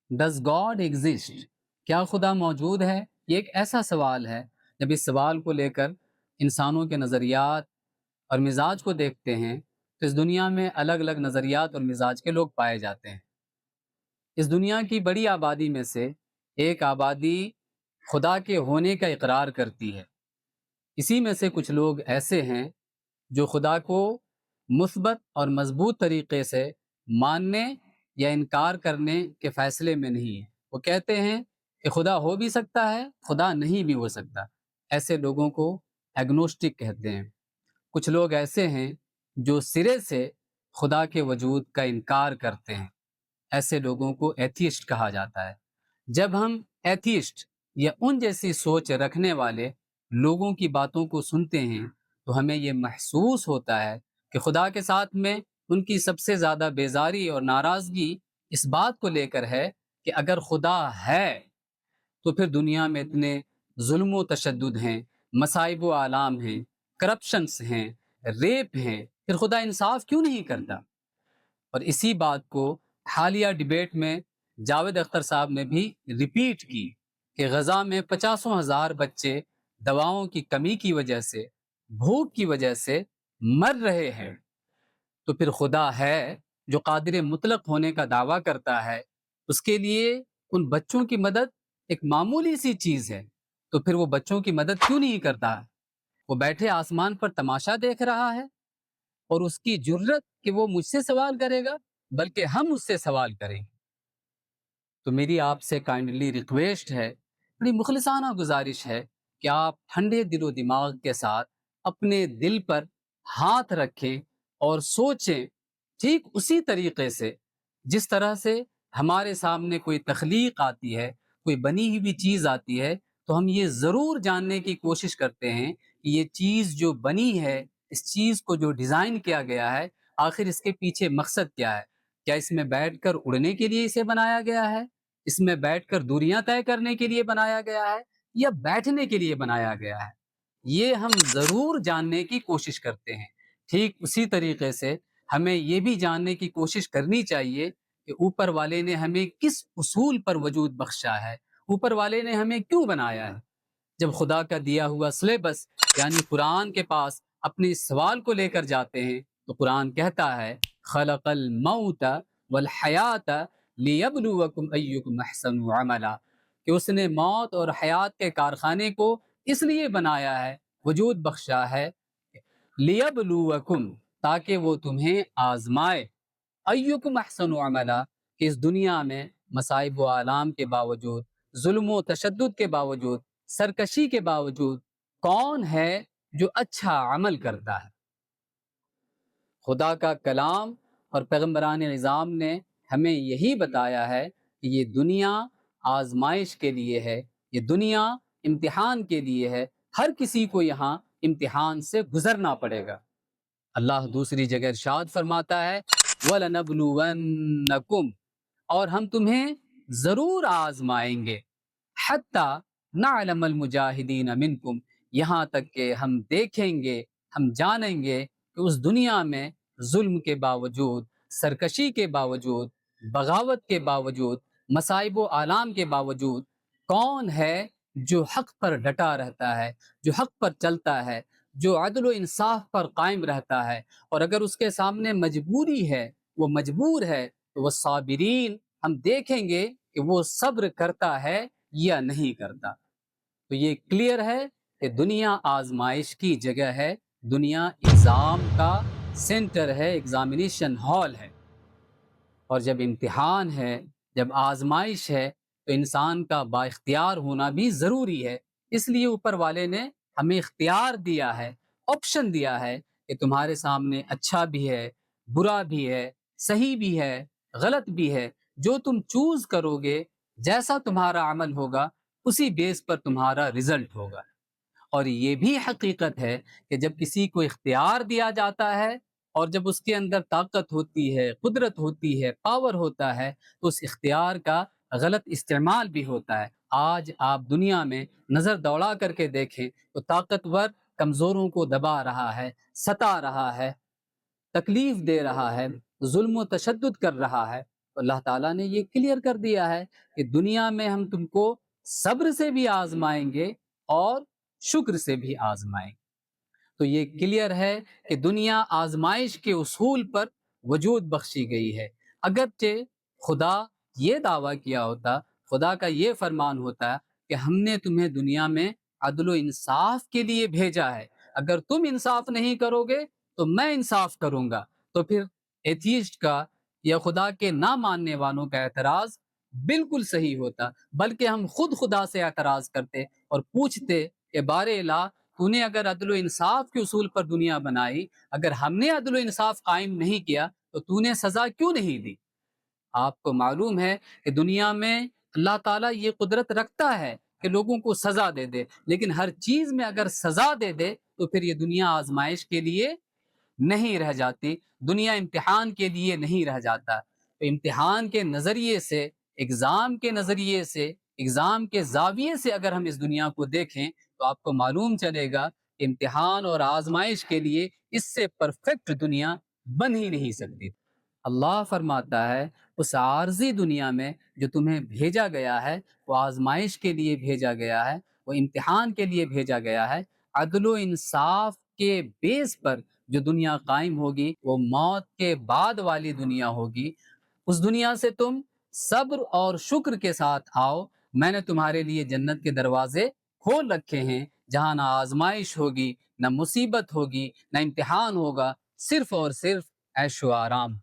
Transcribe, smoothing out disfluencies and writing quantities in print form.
Does God exist? کیا خدا موجود ہے؟ یہ ایک ایسا سوال ہے، جب اس سوال کو لے کر انسانوں کے نظریات اور مزاج کو دیکھتے ہیں تو اس دنیا میں الگ الگ نظریات اور مزاج کے لوگ پائے جاتے ہیں۔ اس دنیا کی بڑی آبادی میں سے ایک آبادی خدا کے ہونے کا اقرار کرتی ہے۔ اسی میں سے کچھ لوگ ایسے ہیں جو خدا کو مثبت اور مضبوط طریقے سے ماننے یا انکار کرنے کے فیصلے میں نہیں ہیں۔ وہ کہتے ہیں کہ خدا ہو بھی سکتا ہے، خدا نہیں بھی ہو سکتا۔ ایسے لوگوں کو ایگنوسٹک کہتے ہیں۔ کچھ لوگ ایسے ہیں جو سرے سے خدا کے وجود کا انکار کرتے ہیں۔ ایسے لوگوں کو ایتھیسٹ کہا جاتا ہے۔ جب ہم ایتھیسٹ یا ان جیسی سوچ رکھنے والے لوگوں کی باتوں کو سنتے ہیں تو ہمیں یہ محسوس ہوتا ہے کہ خدا کے ساتھ میں ان کی سب سے زیادہ بیزاری اور ناراضگی اس بات کو لے کر ہے کہ اگر خدا ہے تو پھر دنیا میں اتنے ظلم و تشدد ہیں، مصائب و آلام ہیں، کرپشنس ہیں، ریپ ہیں، پھر خدا انصاف کیوں نہیں کرتا؟ اور اسی بات کو حالیہ ڈیبیٹ میں جاوید اختر صاحب نے بھی ریپیٹ کی کہ غزہ میں 50,000 بچے دواؤں کی کمی کی وجہ سے، بھوک کی وجہ سے مر رہے ہیں۔ تو پھر خدا ہے جو قادر مطلق ہونے کا دعویٰ کرتا ہے، اس کے لیے ان بچوں کی مدد ایک معمولی سی چیز ہے، تو پھر وہ بچوں کی مدد کیوں نہیں کرتا؟ وہ بیٹھے آسمان پر تماشا دیکھ رہا ہے اور اس کی جرت کہ وہ مجھ سے سوال کرے گا، بلکہ ہم اس سے سوال کریں گے۔ تو میری آپ سے کائنڈلی ریکویسٹ ہے، بڑی مخلصانہ گزارش ہے کہ آپ ٹھنڈے دل و دماغ کے ساتھ اپنے دل پر ہاتھ رکھیں اور سوچیں ٹھیک اسی طریقے سے جس طرح سے ہمارے سامنے کوئی تخلیق آتی ہے، کوئی بنی ہوئی چیز آتی ہے، تو ہم یہ ضرور جاننے کی کوشش کرتے ہیں کہ یہ چیز جو بنی ہے، اس چیز کو جو ڈیزائن کیا گیا ہے، آخر اس کے پیچھے مقصد کیا ہے؟ کیا اس میں بیٹھ کر اڑنے کے لیے اسے بنایا گیا ہے؟ اس میں بیٹھ کر دوریاں طے کرنے کے لیے بنایا گیا ہے یا بیٹھنے کے لیے بنایا گیا ہے؟ یہ ہم ضرور جاننے کی کوشش کرتے ہیں۔ ٹھیک اسی طریقے سے ہمیں یہ بھی جاننے کی کوشش کرنی چاہیے کہ اوپر والے نے ہمیں کس اصول پر وجود بخشا ہے، اوپر والے نے ہمیں کیوں بنایا ہے۔ جب خدا کا دیا ہوا سلیبس یعنی قرآن کے پاس اپنے اس سوال کو لے کر جاتے ہیں تو قرآن کہتا ہے خلق الموت والحیات لیبلوکم ایکم احسن عملا، کہ اس نے موت اور حیات کے کارخانے کو اس لیے بنایا ہے، وجود بخشا ہے، لیبلوکم، تاکہ وہ تمہیں آزمائے، ایکم احسن عملا، کہ اس دنیا میں مصائب و آلام کے باوجود، ظلم و تشدد کے باوجود، سرکشی کے باوجود کون ہے جو اچھا عمل کرتا ہے۔ خدا کا کلام اور پیغمبران نظام نے ہمیں یہی بتایا ہے کہ یہ دنیا آزمائش کے لیے ہے، یہ دنیا امتحان کے لیے ہے، ہر کسی کو یہاں امتحان سے گزرنا پڑے گا۔ اللہ دوسری جگہ ارشاد فرماتا ہے وَلَنَبْلُوَنَّكُمْ، اور ہم تمہیں ضرور آزمائیں گے، حَتَّى نَعْلَمَ الْمُجَاهِدِينَ مِنْكُمْ، یہاں تک کہ ہم دیکھیں گے، ہم جانیں گے کہ اس دنیا میں ظلم کے باوجود، سرکشی کے باوجود، بغاوت کے باوجود، مصائب و آلام کے باوجود کون ہے جو حق پر ڈٹا رہتا ہے، جو حق پر چلتا ہے، جو عدل و انصاف پر قائم رہتا ہے، اور اگر اس کے سامنے مجبوری ہے، وہ مجبور ہے، تو وہ صابرین، ہم دیکھیں گے کہ وہ صبر کرتا ہے یا نہیں کرتا۔ تو یہ کلیئر ہے کہ دنیا آزمائش کی جگہ ہے، دنیا ایگزام کا سینٹر ہے، ایگزامینیشن ہال ہے، اور جب امتحان ہے، جب آزمائش ہے، تو انسان کا با اختیار ہونا بھی ضروری ہے۔ اس لیے اوپر والے نے ہمیں اختیار دیا ہے، آپشن دیا ہے کہ تمہارے سامنے اچھا بھی ہے، برا بھی ہے، صحیح بھی ہے، غلط بھی ہے، جو تم چوز کرو گے، جیسا تمہارا عمل ہوگا، اسی بیس پر تمہارا رزلٹ ہوگا۔ اور یہ بھی حقیقت ہے کہ جب کسی کو اختیار دیا جاتا ہے اور جب اس کے اندر طاقت ہوتی ہے، قدرت ہوتی ہے، پاور ہوتا ہے، تو اس اختیار کا غلط استعمال بھی ہوتا ہے۔ آج آپ دنیا میں نظر دوڑا کر کے دیکھیں تو طاقتور کمزوروں کو دبا رہا ہے، ستا رہا ہے، تکلیف دے رہا ہے، ظلم و تشدد کر رہا ہے، اللہ تعالیٰ نے یہ کلیئر کر دیا ہے کہ دنیا میں ہم تم کو صبر سے بھی آزمائیں گے اور شکر سے بھی آزمائیں گے۔ تو یہ کلیئر ہے کہ دنیا آزمائش کے اصول پر وجود بخشی گئی ہے۔ اگرچہ خدا یہ دعویٰ کیا ہوتا، خدا کا یہ فرمان ہوتا کہ ہم نے تمہیں دنیا میں عدل و انصاف کے لیے بھیجا ہے، اگر تم انصاف نہیں کرو گے تو میں انصاف کروں گا، تو پھر ایتھیسٹ کا یا خدا کے نہ ماننے والوں کا اعتراض بالکل صحیح ہوتا، بلکہ ہم خود خدا سے اعتراض کرتے اور پوچھتے کہ بار الہ تو نے اگر عدل و انصاف کے اصول پر دنیا بنائی، اگر ہم نے عدل و انصاف قائم نہیں کیا تو تو نے سزا کیوں نہیں دی؟ آپ کو معلوم ہے کہ دنیا میں اللہ تعالیٰ یہ قدرت رکھتا ہے کہ لوگوں کو سزا دے دے، لیکن ہر چیز میں اگر سزا دے دے تو پھر یہ دنیا آزمائش کے لیے نہیں رہ جاتی، دنیا امتحان کے لیے نہیں رہ جاتا۔ تو امتحان کے نظریے سے، ایگزام کے نظریے سے، ایگزام کے زاویے سے اگر ہم اس دنیا کو دیکھیں تو آپ کو معلوم چلے گا کہ امتحان اور آزمائش کے لیے اس سے پرفیکٹ دنیا بن ہی نہیں سکتی۔ اللہ فرماتا ہے اس عارضی دنیا میں جو تمہیں بھیجا گیا ہے وہ آزمائش کے لیے بھیجا گیا ہے، وہ امتحان کے لیے بھیجا گیا ہے۔ عدل و انصاف کے بیس پر جو دنیا قائم ہوگی وہ موت کے بعد والی دنیا ہوگی۔ اس دنیا سے تم صبر اور شکر کے ساتھ آؤ، میں نے تمہارے لیے جنت کے دروازے کھول رکھے ہیں، جہاں نہ آزمائش ہوگی، نہ مصیبت ہوگی، نہ امتحان ہوگا، صرف اور صرف عیش و آرام۔